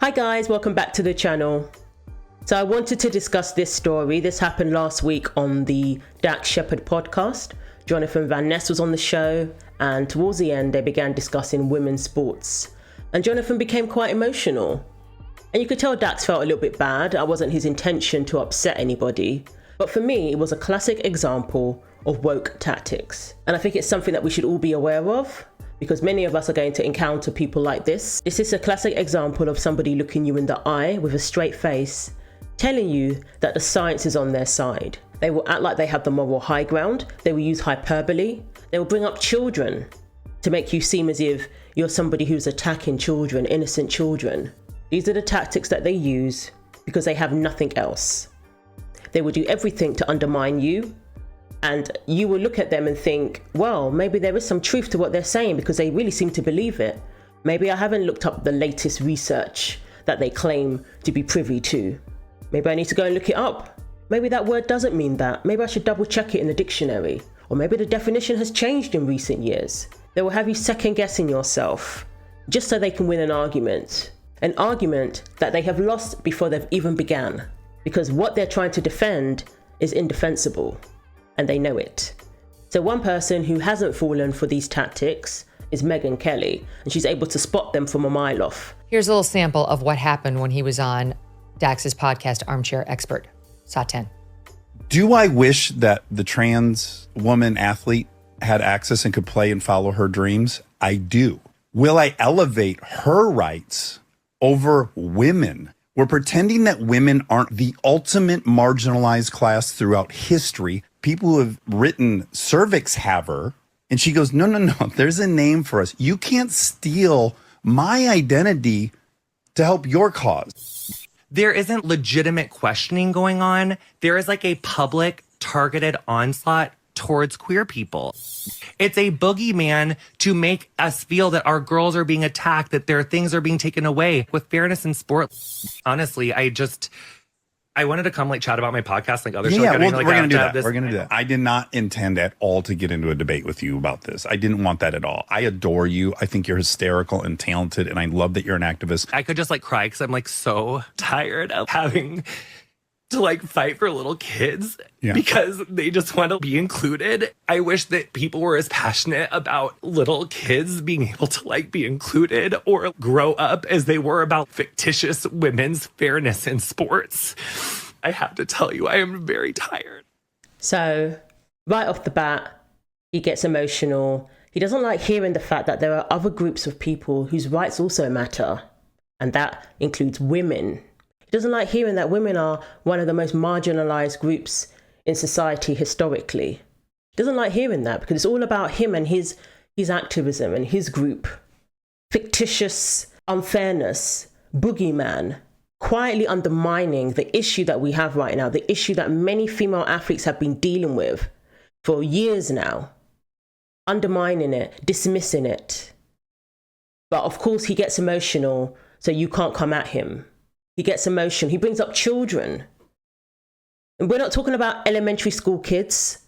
Hi guys, welcome back to the channel. So I wanted to discuss this story. This happened last week on the Dax Shepard podcast. Jonathan Van Ness was on the show, and towards the end they began discussing women's sports. And Jonathan became quite emotional. And you could tell Dax felt a little bit bad. It wasn't his intention to upset anybody. But for me, it was a classic example of woke tactics. And I think it's something that we should all be aware of, because many of us are going to encounter people like this. This is a classic example of somebody looking you in the eye with a straight face, telling you that the science is on their side. They will act like they have the moral high ground. They will use hyperbole. They will bring up children to make you seem as if you're somebody who's attacking children, innocent children. These are the tactics that they use because they have nothing else. They will do everything to undermine you, and you will look at them and think, well, maybe there is some truth to what they're saying because they really seem to believe it. Maybe I haven't looked up the latest research that they claim to be privy to. Maybe I need to go and look it up. Maybe that word doesn't mean that. Maybe I should double check it in the dictionary. Or maybe the definition has changed in recent years. They will have you second guessing yourself just so they can win an argument. An argument that they have lost before they've even began. Because what they're trying to defend is indefensible. And they know it. So one person who hasn't fallen for these tactics is Megyn Kelly, and she's able to spot them from a mile off. Here's a little sample of what happened when he was on Dax's podcast, Armchair Expert. Saw 10. Do I wish that the trans woman athlete had access and could play and follow her dreams? I do. Will I elevate her rights over women? We're pretending that women aren't the ultimate marginalized class throughout history. People who have written cervix have her. And she goes, no, there's a name for us. You can't steal my identity to help your cause. There isn't legitimate questioning going on. There is like a public targeted onslaught towards queer people. It's a boogeyman to make us feel that our girls are being attacked, that their things are being taken away. With fairness in sport, honestly, I wanted to come chat about my podcast like other shows. We're going to do that. We're going to do that. I did not intend at all to get into a debate with you about this. I didn't want that at all. I adore you. I think you're hysterical and talented, and I love that you're an activist. I could just cry because I'm so tired of having to fight for little kids because they just want to be included. I wish that people were as passionate about little kids being able to be included or grow up as they were about fictitious women's fairness in sports. I have to tell you, I am very tired. So right off the bat, he gets emotional. He doesn't like hearing the fact that there are other groups of people whose rights also matter, and that includes women. He doesn't like hearing that women are one of the most marginalized groups in society historically. He doesn't like hearing that because it's all about him and his activism and his group. Fictitious unfairness, boogeyman, quietly undermining the issue that we have right now, the issue that many female athletes have been dealing with for years now. Undermining it, dismissing it. But of course he gets emotional, so you can't come at him. He gets emotion. He brings up children. And we're not talking about elementary school kids.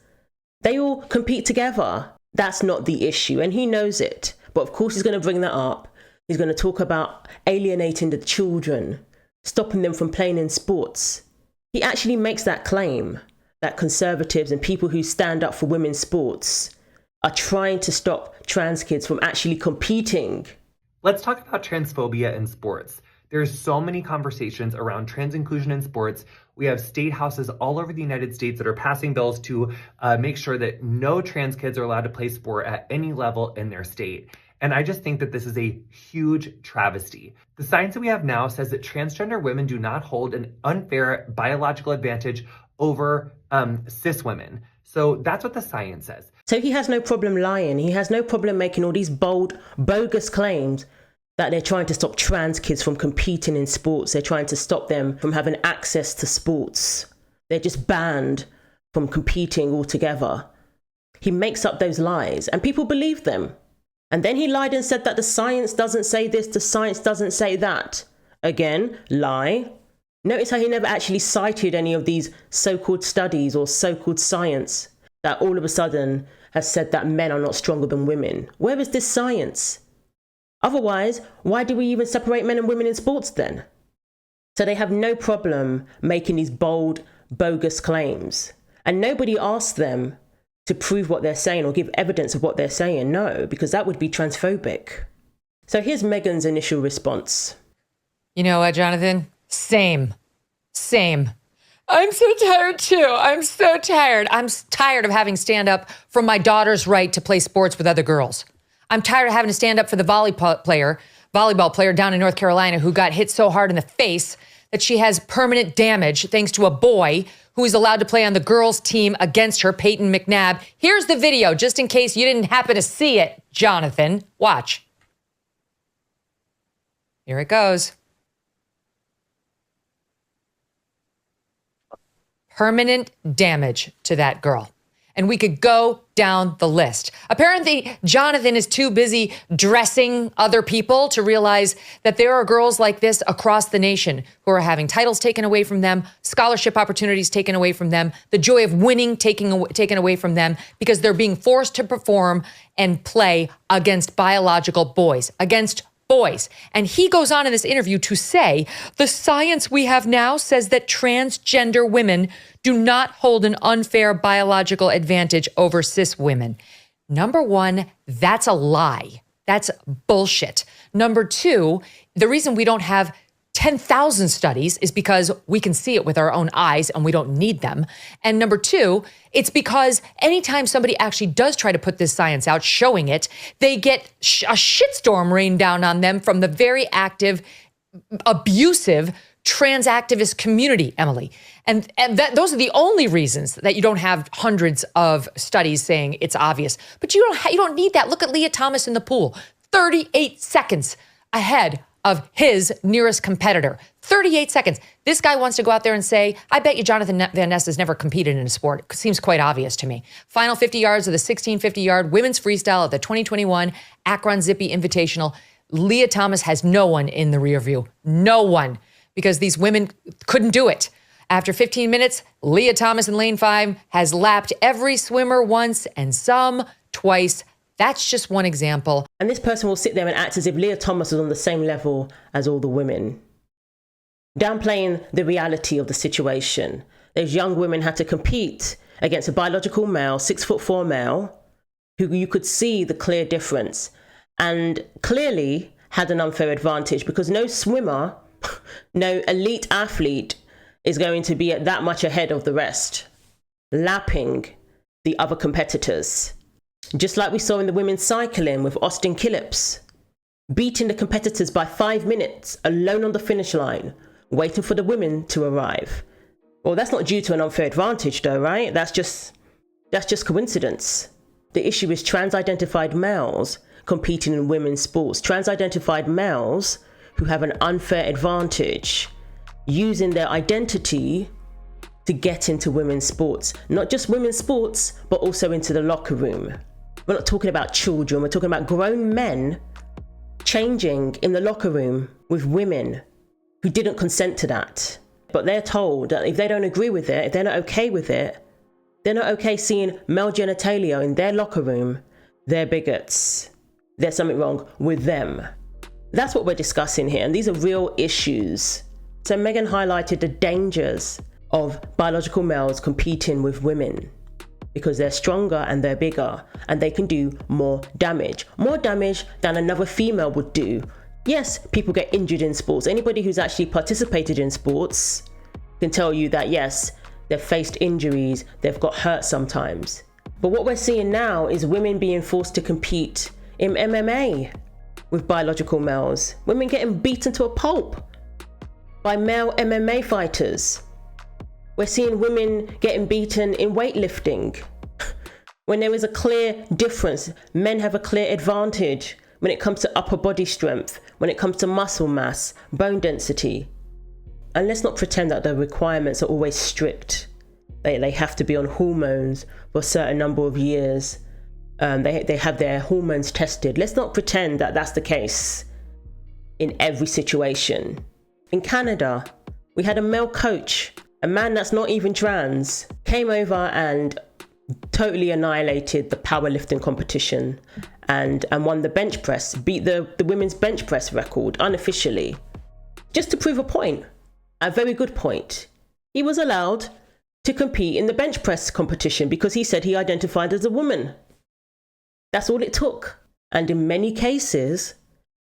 They all compete together. That's not the issue, and he knows it. But of course he's going to bring that up. He's going to talk about alienating the children, stopping them from playing in sports. He actually makes that claim that conservatives and people who stand up for women's sports are trying to stop trans kids from actually competing. Let's talk about transphobia in sports. There's so many conversations around trans inclusion in sports. We have state houses all over the United States that are passing bills to make sure that no trans kids are allowed to play sport at any level in their state. And I just think that this is a huge travesty. The science that we have now says that transgender women do not hold an unfair biological advantage over cis women. So that's what the science says. So he has no problem lying. He has no problem making all these bold, bogus claims that they're trying to stop trans kids from competing in sports. They're trying to stop them from having access to sports. They're just banned from competing altogether. He makes up those lies and people believe them. And then he lied and said that the science doesn't say this, the science doesn't say that. Again, lie. Notice how he never actually cited any of these so-called studies or so-called science that all of a sudden has said that men are not stronger than women. Where is this science? Otherwise, why do we even separate men and women in sports then? So they have no problem making these bold, bogus claims. And nobody asked them to prove what they're saying or give evidence of what they're saying. No, because that would be transphobic. So here's Megyn's initial response. You know what, Jonathan? Same. I'm so tired too. I'm so tired. I'm tired of having to stand up for my daughter's right to play sports with other girls. I'm tired of having to stand up for the volleyball player down in North Carolina who got hit so hard in the face that she has permanent damage thanks to a boy who is allowed to play on the girls' team against her, Peyton McNabb. Here's the video, just in case you didn't happen to see it, Jonathan. Watch. Here it goes. Permanent damage to that girl. And we could go down the list. Apparently, Jonathan is too busy dressing other people to realize that there are girls like this across the nation who are having titles taken away from them, scholarship opportunities taken away from them, the joy of winning taken away from them because they're being forced to perform and play against biological boys, against boys. And he goes on in this interview to say, the science we have now says that transgender women do not hold an unfair biological advantage over cis women. Number one, that's a lie. That's bullshit. Number two, the reason we don't have 10,000 studies is because we can see it with our own eyes and we don't need them. And number two, it's because anytime somebody actually does try to put this science out, showing it, they get a shitstorm rained down on them from the very active, abusive trans activist community, Emily. And those are the only reasons that you don't have hundreds of studies saying it's obvious. But you don't need that. Look at Leah Thomas in the pool, 38 seconds ahead of his nearest competitor. 38 seconds. This guy wants to go out there and say, I bet you Jonathan Van Ness has never competed in a sport. It seems quite obvious to me. Final 50 yards of the 1650-yard women's freestyle at the 2021 Akron Zippy Invitational. Leah Thomas has no one in the rear view. No one. Because these women couldn't do it. After 15 minutes, Leah Thomas in lane 5 has lapped every swimmer once and some twice. That's just one example. And this person will sit there and act as if Leah Thomas was on the same level as all the women, downplaying the reality of the situation. Those young women had to compete against a biological male, 6'4" male, who you could see the clear difference and clearly had an unfair advantage because no swimmer, no elite athlete is going to be that much ahead of the rest, lapping the other competitors. Just like we saw in the women's cycling with Austin Killips, beating the competitors by 5 minutes alone on the finish line, waiting for the women to arrive. Well, that's not due to an unfair advantage though, right? That's just coincidence. The issue is trans-identified males competing in women's sports, trans-identified males who have an unfair advantage using their identity to get into women's sports. Not just women's sports, but also into the locker room. We're not talking about children, we're talking about grown men changing in the locker room with women who didn't consent to that. But they're told that if they don't agree with it, if they're not okay with it, they're not okay seeing male genitalia in their locker room, they're bigots. There's something wrong with them. That's what we're discussing here, and these are real issues. So Megyn highlighted the dangers of biological males competing with women because they're stronger and they're bigger and they can do more damage than another female would do. Yes, people get injured in sports. Anybody who's actually participated in sports can tell you that yes, they've faced injuries, they've got hurt sometimes. But what we're seeing now is women being forced to compete in MMA with biological males. Women getting beaten to a pulp by male MMA fighters. We're seeing women getting beaten in weightlifting when there is a clear difference. Men have a clear advantage when it comes to upper body strength, when it comes to muscle mass, bone density. And let's not pretend that the requirements are always strict. They have to be on hormones for a certain number of years. They have their hormones tested. Let's not pretend that that's the case in every situation. In Canada, we had a male coach, a man that's not even trans, came over and totally annihilated the powerlifting competition and won the bench press, beat the women's bench press record unofficially, just to prove a point, a very good point. He was allowed to compete in the bench press competition because he said he identified as a woman. That's all it took. And in many cases,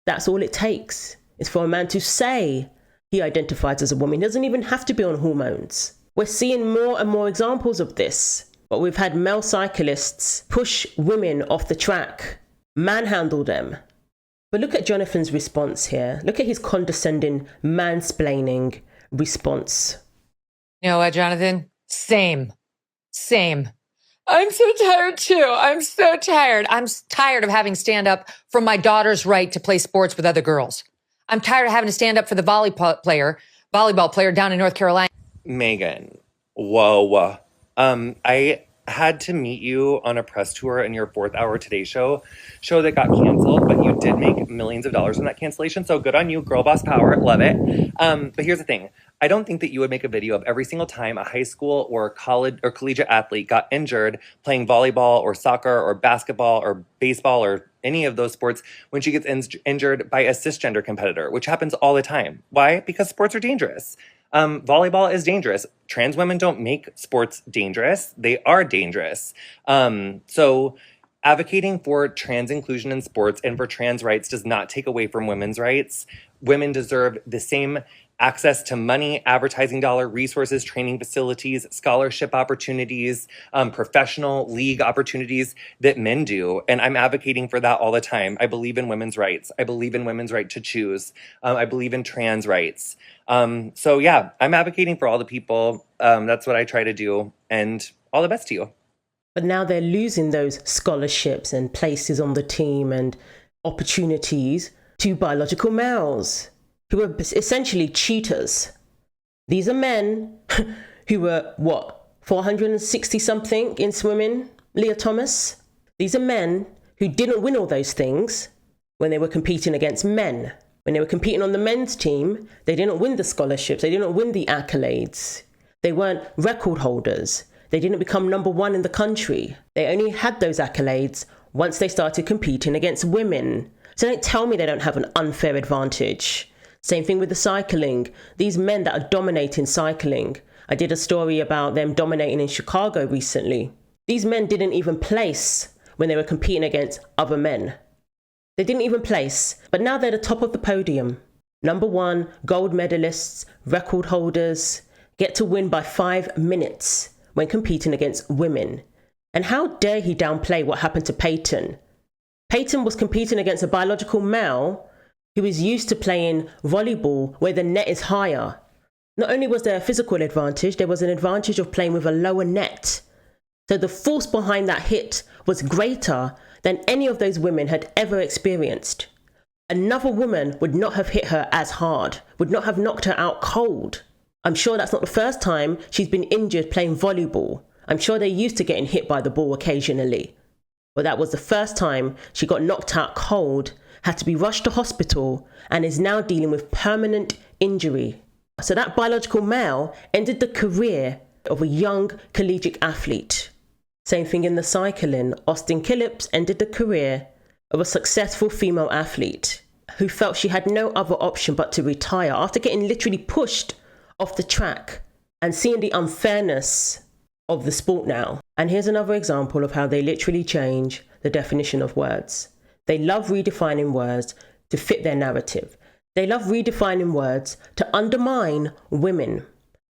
that's all it takes, is for a man to say he identifies as a woman. He doesn't even have to be on hormones. We're seeing more and more examples of this. But we've had male cyclists push women off the track, manhandle them. But look at Jonathan's response here. Look at his condescending, mansplaining response. You know what, Jonathan? Same. I'm so tired too. I'm so tired. I'm tired of having stand up for my daughter's right to play sports with other girls. I'm tired of having to stand up for the volleyball player down in North Carolina. Megyn, whoa. I had to meet you on a press tour in your 4th Hour Today show that got canceled, but you did make millions of dollars in that cancellation. So good on you, girl boss power, love it. But here's the thing. I don't think that you would make a video of every single time a high school or college or collegiate athlete got injured playing volleyball or soccer or basketball or baseball or any of those sports when she gets injured by a cisgender competitor, which happens all the time. Why? Because sports are dangerous. Volleyball is dangerous. Trans women don't make sports dangerous. They are dangerous. So advocating for trans inclusion in sports and for trans rights does not take away from women's rights. Women deserve the same access to money, advertising dollar, resources, training facilities, scholarship opportunities, professional league opportunities that men do. And I'm advocating for that all the time. I believe in women's rights. I believe in women's right to choose. I believe in trans rights. So yeah, I'm advocating for all the people. That's what I try to do. And all the best to you. But now they're losing those scholarships and places on the team and opportunities to biological males who are essentially cheaters. These are men who were, 460 something in swimming, Leah Thomas? These are men who didn't win all those things when they were competing against men. When they were competing on the men's team, they didn't win the scholarships, they didn't win the accolades. They weren't record holders. They didn't become number 1 in the country. They only had those accolades once they started competing against women. So don't tell me they don't have an unfair advantage. Same thing with the cycling. These men that are dominating cycling. I did a story about them dominating in Chicago recently. These men didn't even place when they were competing against other men. They didn't even place, but now they're the top of the podium. Number 1, gold medalists, record holders, get to win by 5 minutes when competing against women. And how dare he downplay what happened to Peyton? Peyton was competing against a biological male who was used to playing volleyball where the net is higher. Not only was there a physical advantage, there was an advantage of playing with a lower net. So the force behind that hit was greater than any of those women had ever experienced. Another woman would not have hit her as hard, would not have knocked her out cold. I'm sure that's not the first time she's been injured playing volleyball. I'm sure they're used to getting hit by the ball occasionally. But that was the first time she got knocked out cold, had to be rushed to hospital, and is now dealing with permanent injury. So that biological male ended the career of a young collegiate athlete. Same thing in the cycling. Austin Killips ended the career of a successful female athlete who felt she had no other option but to retire after getting literally pushed off the track and seeing the unfairness of the sport now. And here's another example of how they literally change the definition of words. They love redefining words to fit their narrative. They love redefining words to undermine women.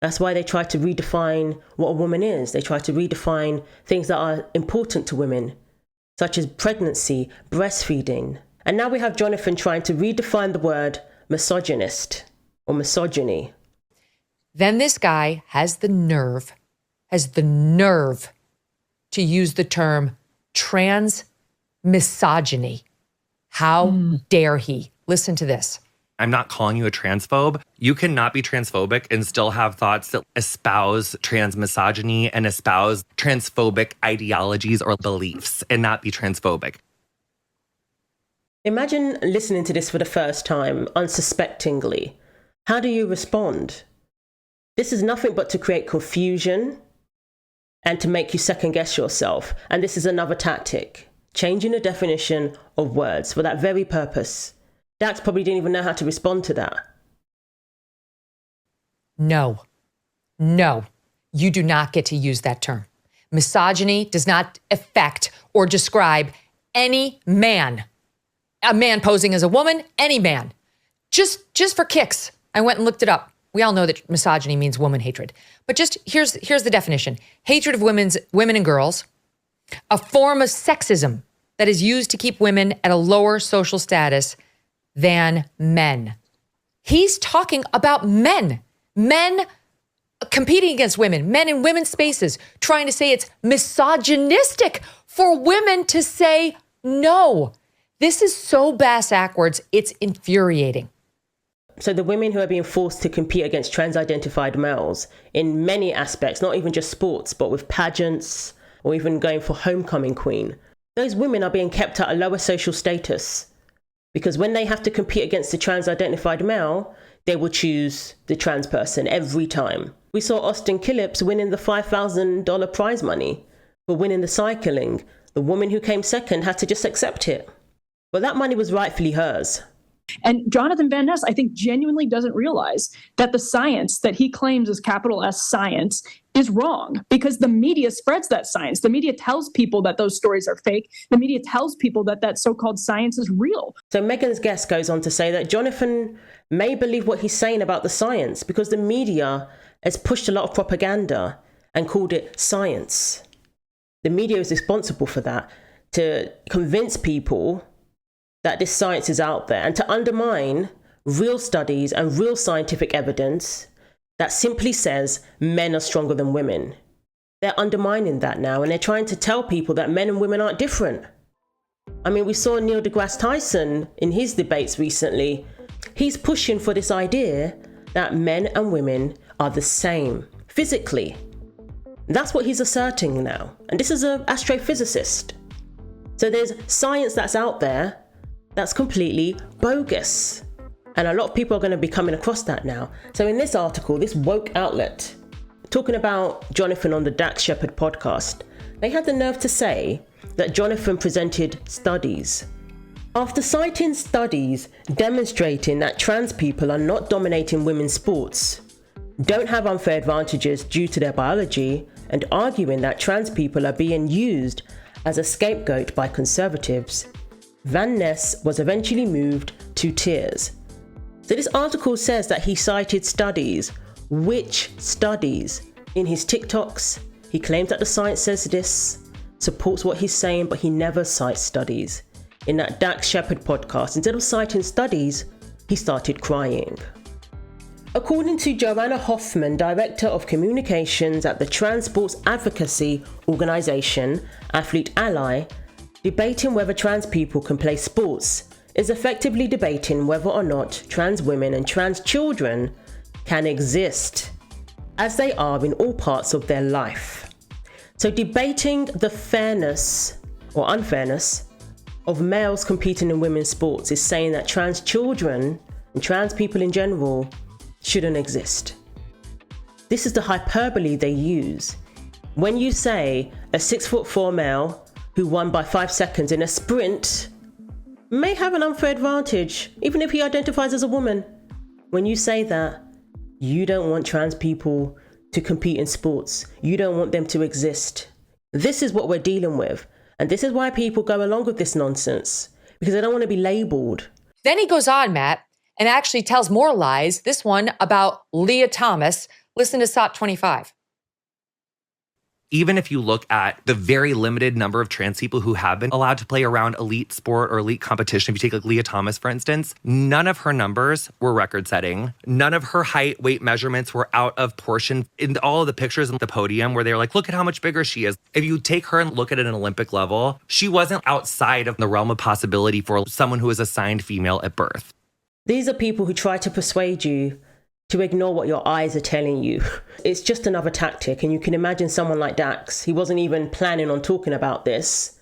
That's why they try to redefine what a woman is. They try to redefine things that are important to women, such as pregnancy, breastfeeding. And now we have Jonathan trying to redefine the word misogynist or misogyny. Then this guy has the nerve to use the term trans misogyny. How dare he? Listen to this. I'm not calling you a transphobe. You cannot be transphobic and still have thoughts that espouse trans misogyny and espouse transphobic ideologies or beliefs and not be transphobic. Imagine listening to this for the first time, unsuspectingly. How do you respond? This is nothing but to create confusion and to make you second guess yourself. And this is another tactic changing the definition of words for that very purpose. Dax probably didn't even know how to respond to that. No, you do not get to use that term. Misogyny does not affect or describe any man. A man posing as a woman, any man. Just for kicks. I went and looked it up. We all know that misogyny means woman hatred. But just here's the definition. Hatred of women and girls, a form of sexism that is used to keep women at a lower social status than men. He's talking about men competing against women, men in women's spaces, trying to say it's misogynistic for women to say no. This is so bass-ackwards, it's infuriating. So the women who are being forced to compete against trans-identified males in many aspects, not even just sports, but with pageants or even going for homecoming queen, those women are being kept at a lower social status because when they have to compete against the trans-identified male, they will choose the trans person every time. We saw Austin Killips winning the $5,000 prize money for winning the cycling. The woman who came second had to just accept it. But that money was rightfully hers. And Jonathan Van Ness, I think, genuinely doesn't realize that the science that he claims is capital S science is wrong because the media spreads that science. The media tells people that those stories are fake. The media tells people that that so-called science is real. So Megyn's guest goes on to say that Jonathan may believe what he's saying about the science because the media has pushed a lot of propaganda and called it science. The media is responsible for that, to convince people that this science is out there and to undermine real studies and real scientific evidence that simply says men are stronger than women. They're undermining that now and they're trying to tell people that men and women aren't different. I mean, we saw Neil deGrasse Tyson in his debates recently. He's pushing for this idea that men and women are the same physically. That's what he's asserting now. And this is an astrophysicist. So there's science that's out there that's completely bogus. And a lot of people are going to be coming across that now. So in this article, this woke outlet, talking about Jonathan on the Dax Shepard podcast, they had the nerve to say that Jonathan presented studies. After citing studies demonstrating that trans people are not dominating women's sports, don't have unfair advantages due to their biology, and arguing that trans people are being used as a scapegoat by conservatives, Van Ness was eventually moved to tears. So this article says that he cited studies. Which studies? In his TikToks, he claims that the science says this, supports what he's saying, but he never cites studies. In that Dax Shepard podcast, instead of citing studies, he started crying. According to Joanna Hoffman, Director of Communications at the Trans Sports Advocacy Organization, Athlete Ally, debating whether trans people can play sports is effectively debating whether or not trans women and trans children can exist as they are in all parts of their life. So debating the fairness or unfairness of males competing in women's sports is saying that trans children and trans people in general shouldn't exist. This is the hyperbole they use. When you say a 6'4" male who won by 5 seconds in a sprint may have an unfair advantage, even if he identifies as a woman. When you say that, you don't want trans people to compete in sports. You don't want them to exist. This is what we're dealing with. And this is why people go along with this nonsense, because they don't want to be labeled. Then he goes on, Matt, and actually tells more lies, this one about Leah Thomas. Listen to SOT 25. Even if you look at the very limited number of trans people who have been allowed to play around elite sport or elite competition, if you take like Leah Thomas, for instance, none of her numbers were record-setting. None of her height, weight measurements were out of portion. In all of the pictures on the podium where they were like, look at how much bigger she is. If you take her and look at it at an Olympic level, she wasn't outside of the realm of possibility for someone who was assigned female at birth. These are people who try to persuade you to ignore what your eyes are telling you. It's just another tactic, and you can imagine someone like Dax, he wasn't even planning on talking about this,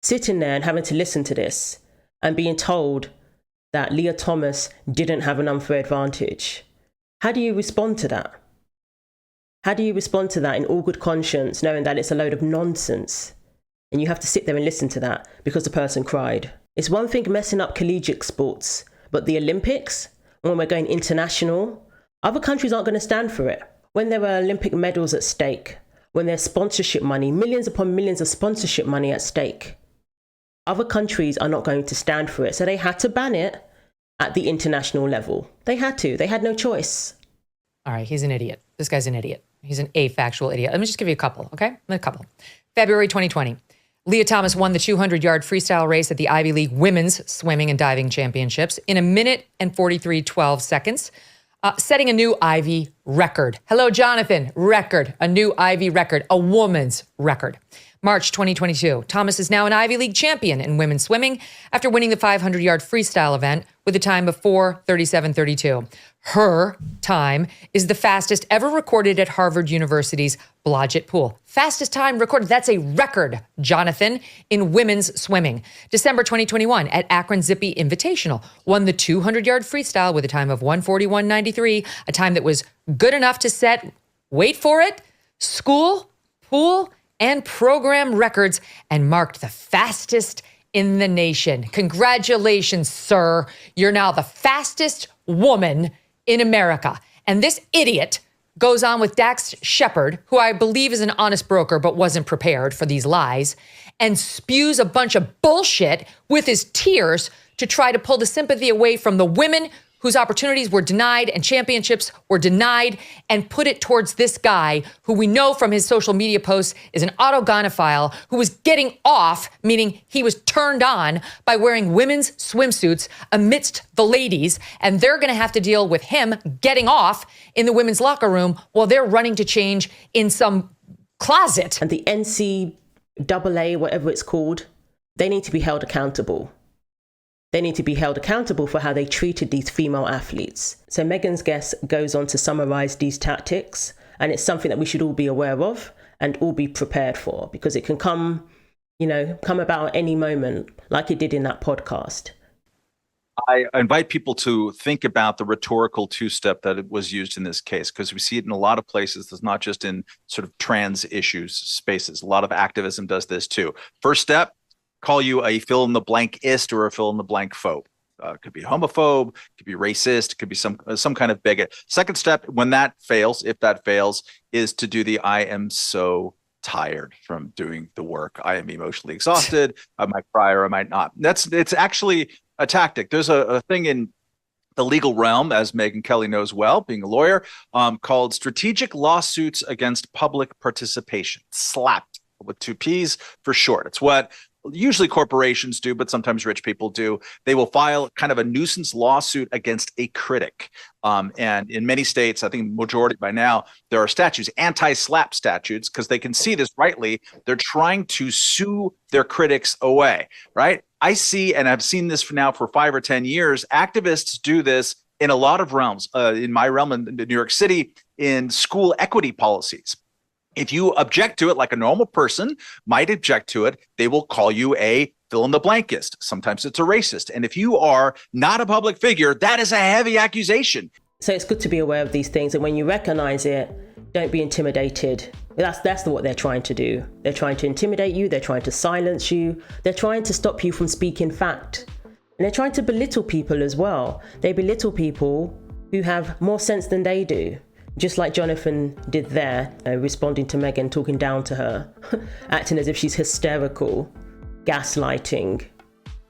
sitting there and having to listen to this and being told that Leah Thomas didn't have an unfair advantage. How do you respond to that? How do you respond to that in all good conscience, knowing that it's a load of nonsense? And you have to sit there and listen to that because the person cried. It's one thing messing up collegiate sports, but the Olympics, when we're going international, other countries aren't going to stand for it. When there are Olympic medals at stake, when there's sponsorship money, millions upon millions of sponsorship money at stake, other countries are not going to stand for it. So they had to ban it at the international level. They had to. They had no choice. All right, he's an idiot. This guy's an idiot. He's an factual idiot. Let me just give you a couple, okay? A couple. February 2020. Leah Thomas won the 200-yard freestyle race at the Ivy League Women's Swimming and Diving Championships in 1 minute and 43.12 seconds, setting a new Ivy record. Hello, Jonathan. Record. A new Ivy record. A woman's record. March 2022. Thomas is now an Ivy League champion in women's swimming after winning the 500-yard freestyle event with a time of 4:37.32. Her time is the fastest ever recorded at Harvard University's Blodgett Pool. Fastest time recorded. That's a record, Jonathan, in women's swimming. December 2021 at Akron Zippy Invitational. Won the 200-yard freestyle with a time of 1:41.93, a time that was good enough to set, wait for it, school, pool, and program records and marked the fastest in the nation. Congratulations, sir. You're now the fastest woman in America. And this idiot goes on with Dax Shepard, who I believe is an honest broker but wasn't prepared for these lies, and spews a bunch of bullshit with his tears to try to pull the sympathy away from the women whose opportunities were denied and championships were denied, and put it towards this guy who we know from his social media posts is an autogynephile who was getting off, meaning he was turned on by wearing women's swimsuits amidst the ladies, and they're gonna have to deal with him getting off in the women's locker room while they're running to change in some closet. And the NCAA, whatever it's called, they need to be held accountable. They need to be held accountable for how they treated these female athletes. So Megyn's guest goes on to summarize these tactics, and it's something that we should all be aware of and all be prepared for, because it can come about at any moment, like it did in that podcast. I invite people to think about the rhetorical two-step that was used in this case, because we see it in a lot of places. It's not just in sort of trans issues spaces. A lot of activism does this too. First step, call you a fill-in-the-blankist or a fill-in-the-blank phobe. Could be homophobe, could be racist, could be some kind of bigot. Second step, when that fails, if that fails, is to do the I am so tired from doing the work. I am emotionally exhausted. I might cry or I might not. It's actually a tactic. There's a thing in the legal realm, as Megyn Kelly knows well, being a lawyer, called strategic lawsuits against public participation, SLAPP, with 2 P's for short. It's what usually corporations do, but sometimes rich people do. They will file kind of a nuisance lawsuit against a critic. And in many states, I think majority by now, there are statutes, anti-SLAPP statutes, because they can see this rightly. They're trying to sue their critics away, right? I see, and I've seen this now for 5 or 10 years, activists do this in a lot of realms. In my realm in New York City, in school equity policies. If you object to it like a normal person might object to it, they will call you a fill-in-the-blankist. Sometimes it's a racist. And if you are not a public figure, that is a heavy accusation. So it's good to be aware of these things. And when you recognize it, don't be intimidated. That's what they're trying to do. They're trying to intimidate you. They're trying to silence you. They're trying to stop you from speaking fact. And they're trying to belittle people as well. They belittle people who have more sense than they do. Just like Jonathan did there, responding to Megyn, talking down to her, acting as if she's hysterical, gaslighting.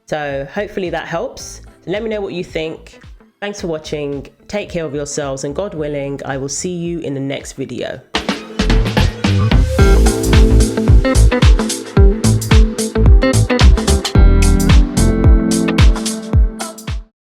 So hopefully that helps. Let me know what you think. Thanks for watching. Take care of yourselves, and God willing, I will see you in the next video.